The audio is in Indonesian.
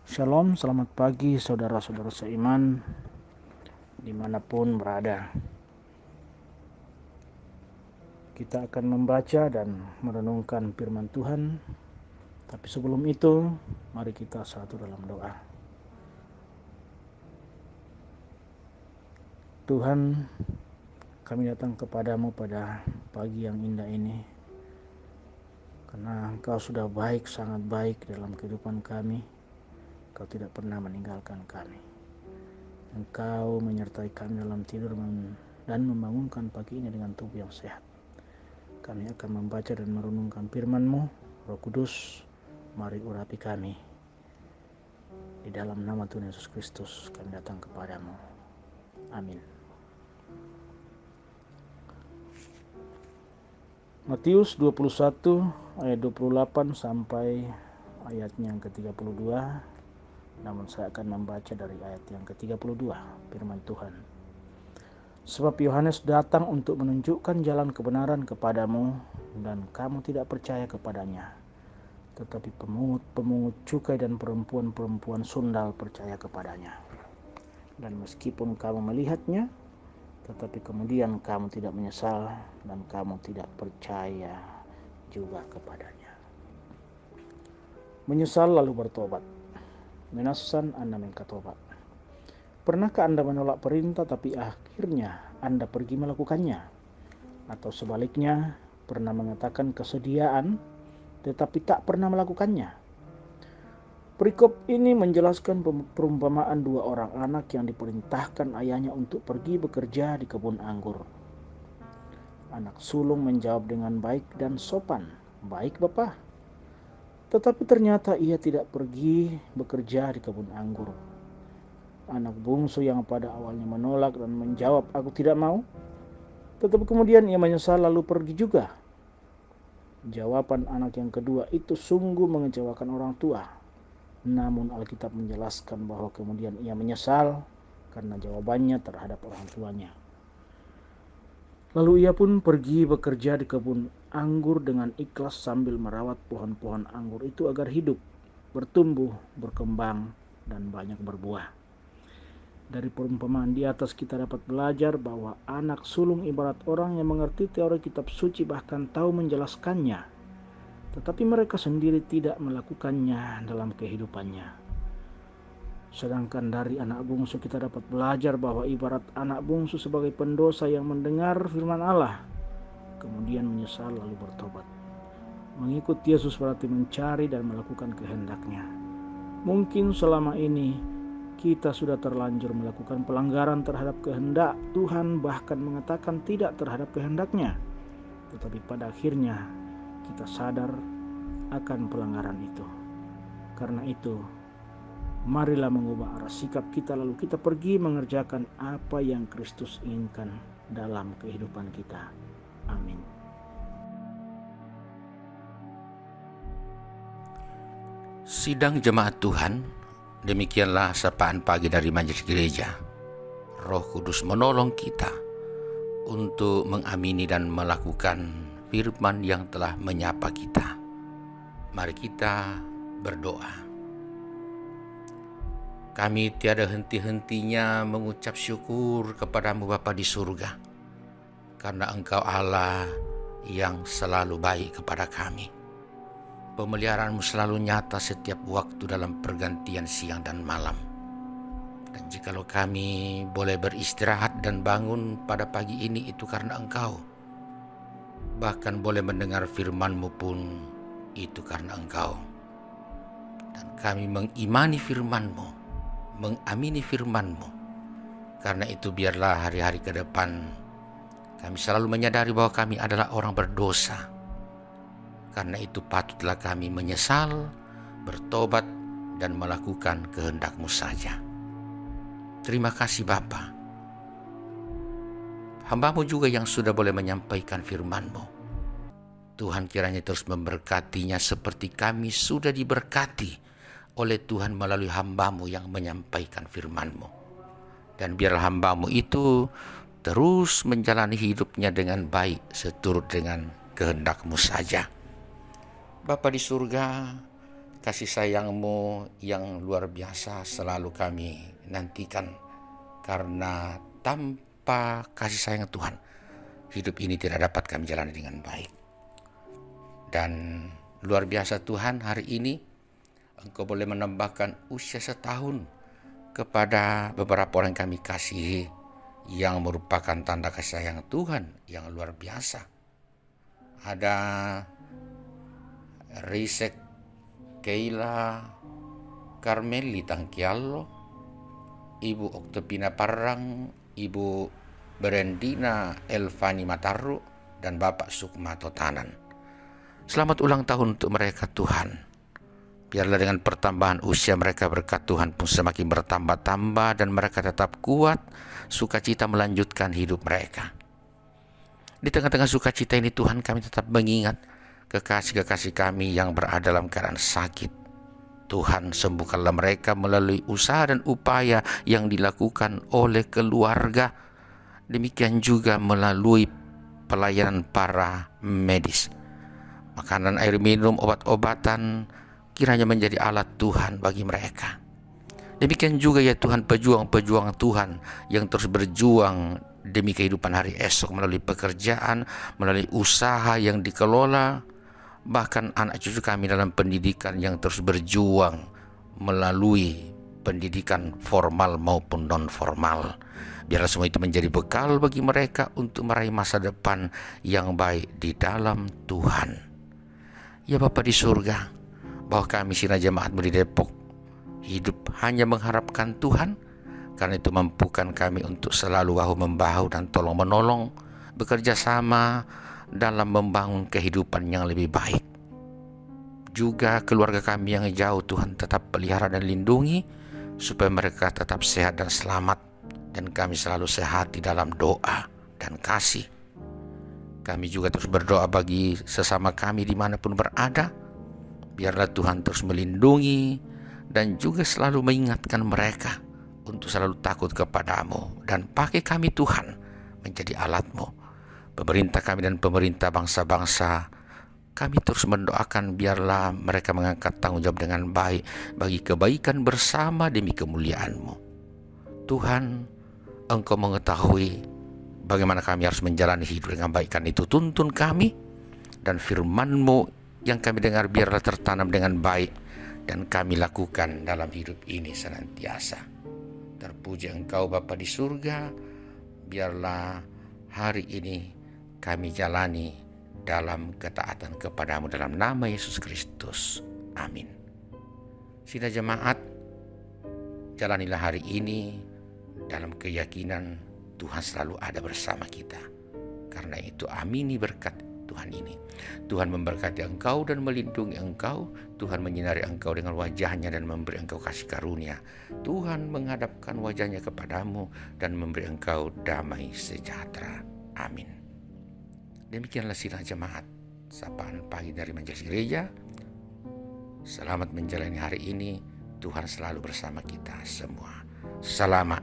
Shalom, selamat pagi saudara-saudara seiman dimanapun berada. Kita akan membaca dan merenungkan firman Tuhan. Tapi sebelum itu, mari kita satu dalam doa. Tuhan, kami datang kepadamu pada pagi yang indah ini, karena Engkau sudah baik, sangat baik dalam kehidupan kami. Engkau tidak pernah meninggalkan kami. Engkau menyertai kami dalam tidur dan membangunkan pagi ini dengan tubuh yang sehat. Kami akan membaca dan merenungkan firman-Mu. Roh Kudus, mari urapi kami. Di dalam nama Tuhan Yesus Kristus kami datang kepadamu. Amin. Matius 21 ayat 28 sampai ayatnya yang ke-32. Namun saya akan membaca dari ayat yang ke-32, firman Tuhan. Sebab Yohanes datang untuk menunjukkan jalan kebenaran kepadamu, dan kamu tidak percaya kepadanya. Tetapi pemungut cukai dan perempuan-perempuan sundal percaya kepadanya. Dan meskipun kamu melihatnya, tetapi kemudian kamu tidak menyesal, dan kamu tidak percaya juga kepadanya. Menyesal lalu bertobat. Menasan Anda mengkatobat. Pernahkah Anda menolak perintah tapi akhirnya Anda pergi melakukannya? Atau sebaliknya, pernah mengatakan kesediaan tetapi tak pernah melakukannya? Perikop ini menjelaskan perumpamaan dua orang anak yang diperintahkan ayahnya untuk pergi bekerja di kebun anggur. Anak sulung menjawab dengan baik dan sopan, "Baik, Bapa." Tetapi ternyata ia tidak pergi bekerja di kebun anggur. Anak bungsu yang pada awalnya menolak dan menjawab, "Aku tidak mau." Tetapi kemudian ia menyesal lalu pergi juga. Jawaban anak yang kedua itu sungguh mengecewakan orang tua. Namun Alkitab menjelaskan bahwa kemudian ia menyesal karena jawabannya terhadap orang tuanya. Lalu ia pun pergi bekerja di kebun anggur dengan ikhlas sambil merawat pohon-pohon anggur itu agar hidup, bertumbuh, berkembang, dan banyak berbuah. Dari perumpamaan di atas kita dapat belajar bahwa anak sulung ibarat orang yang mengerti teori kitab suci bahkan tahu menjelaskannya, tetapi mereka sendiri tidak melakukannya dalam kehidupannya. Sedangkan dari anak bungsu kita dapat belajar bahwa ibarat anak bungsu sebagai pendosa yang mendengar firman Allah, kemudian menyesal lalu bertobat. Mengikut Yesus berarti mencari dan melakukan kehendak-Nya. Mungkin selama ini kita sudah terlanjur melakukan pelanggaran terhadap kehendak Tuhan, bahkan mengatakan tidak terhadap kehendak-Nya. Tetapi pada akhirnya kita sadar akan pelanggaran itu. Karena itu, marilah mengubah arah sikap kita lalu kita pergi mengerjakan apa yang Kristus inginkan dalam kehidupan kita. Amin. Sidang jemaat Tuhan, demikianlah sapaan pagi dari Majelis Gereja. Roh Kudus menolong kita untuk mengamini dan melakukan firman yang telah menyapa kita. Mari kita berdoa. Kami tiada henti-hentinya mengucap syukur kepadamu Bapa di surga, karena Engkau Allah yang selalu baik kepada kami. Pemeliharaanmu selalu nyata setiap waktu dalam pergantian siang dan malam. Dan jikalau kami boleh beristirahat dan bangun pada pagi ini, itu karena Engkau. Bahkan boleh mendengar firman-Mu pun itu karena Engkau. Dan kami mengimani firman-Mu, mengamini firman-Mu. Karena itu biarlah hari-hari ke depan kami selalu menyadari bahwa kami adalah orang berdosa. Karena itu patutlah kami menyesal, bertobat, dan melakukan kehendak-Mu saja. Terima kasih Bapa. Hamba-Mu juga yang sudah boleh menyampaikan firman-Mu. Tuhan kiranya terus memberkatinya seperti kami sudah diberkati oleh Tuhan melalui hamba-Mu yang menyampaikan firman-Mu. Dan biarlah hamba-Mu itu terus menjalani hidupnya dengan baik seturut dengan kehendak-Mu saja. Bapa di surga, kasih sayang-Mu yang luar biasa selalu kami nantikan, karena tanpa kasih sayang Tuhan, hidup ini tidak dapat kami jalani dengan baik. Dan luar biasa Tuhan, hari ini Engkau boleh menambahkan usia setahun kepada beberapa orang yang kami kasihi, yang merupakan tanda kasih sayang Tuhan yang luar biasa. Ada Risek Keila Carmeli Tangkialo, Ibu Oktopina Parang, Ibu Berendina Elvani Mataru, dan Bapak Sukma Totanan. Selamat ulang tahun untuk mereka Tuhan. Biarlah dengan pertambahan usia mereka, berkat Tuhan pun semakin bertambah-tambah, dan mereka tetap kuat, sukacita melanjutkan hidup mereka. Di tengah-tengah sukacita ini Tuhan, kami tetap mengingat kekasih-kekasih kami yang berada dalam keadaan sakit. Tuhan, sembuhkanlah mereka melalui usaha dan upaya yang dilakukan oleh keluarga. Demikian juga melalui pelayanan para medis. Makanan, air minum, obat-obatan kiranya menjadi alat Tuhan bagi mereka. Demikian juga ya Tuhan, pejuang-pejuang Tuhan yang terus berjuang demi kehidupan hari esok melalui pekerjaan, melalui usaha yang dikelola, bahkan anak cucu kami dalam pendidikan yang terus berjuang melalui pendidikan formal maupun non-formal. Biarlah semua itu menjadi bekal bagi mereka untuk meraih masa depan yang baik di dalam Tuhan. Ya Bapa di surga, bahwa kami Sirna Jemaat Muri Depok hidup hanya mengharapkan Tuhan, karena itu mampukan kami untuk selalu bahu-membahu dan tolong-menolong, bekerja sama dalam membangun kehidupan yang lebih baik. Juga keluarga kami yang jauh Tuhan tetap pelihara dan lindungi, supaya mereka tetap sehat dan selamat, dan kami selalu sehat di dalam doa dan kasih. Kami juga terus berdoa bagi sesama kami dimanapun berada. Biarlah Tuhan terus melindungi dan juga selalu mengingatkan mereka untuk selalu takut kepadamu, dan pakai kami Tuhan menjadi alat-Mu. Pemerintah kami dan pemerintah bangsa-bangsa, kami terus mendoakan biarlah mereka mengangkat tanggung jawab dengan baik bagi kebaikan bersama demi kemuliaan-Mu. Tuhan, Engkau mengetahui bagaimana kami harus menjalani hidup dengan baik, kan itu tuntun kami, dan firman-Mu yang kami dengar biarlah tertanam dengan baik, dan kami lakukan dalam hidup ini senantiasa. Terpuji Engkau Bapa di surga, biarlah hari ini kami jalani dalam ketaatan kepadamu dalam nama Yesus Kristus. Amin. Sina jemaat, jalanilah hari ini dalam keyakinan Tuhan selalu ada bersama kita. Karena itu amini berkat Tuhan ini. Tuhan memberkati engkau dan melindungi engkau. Tuhan menyinari engkau dengan wajahnya dan memberi engkau kasih karunia. Tuhan menghadapkan wajahnya kepadamu dan memberi engkau damai sejahtera. Amin. Demikianlah Sirna Jemaat, sapaan pagi dari Majelis Gereja. Selamat menjalani hari ini. Tuhan selalu bersama kita semua. Selamat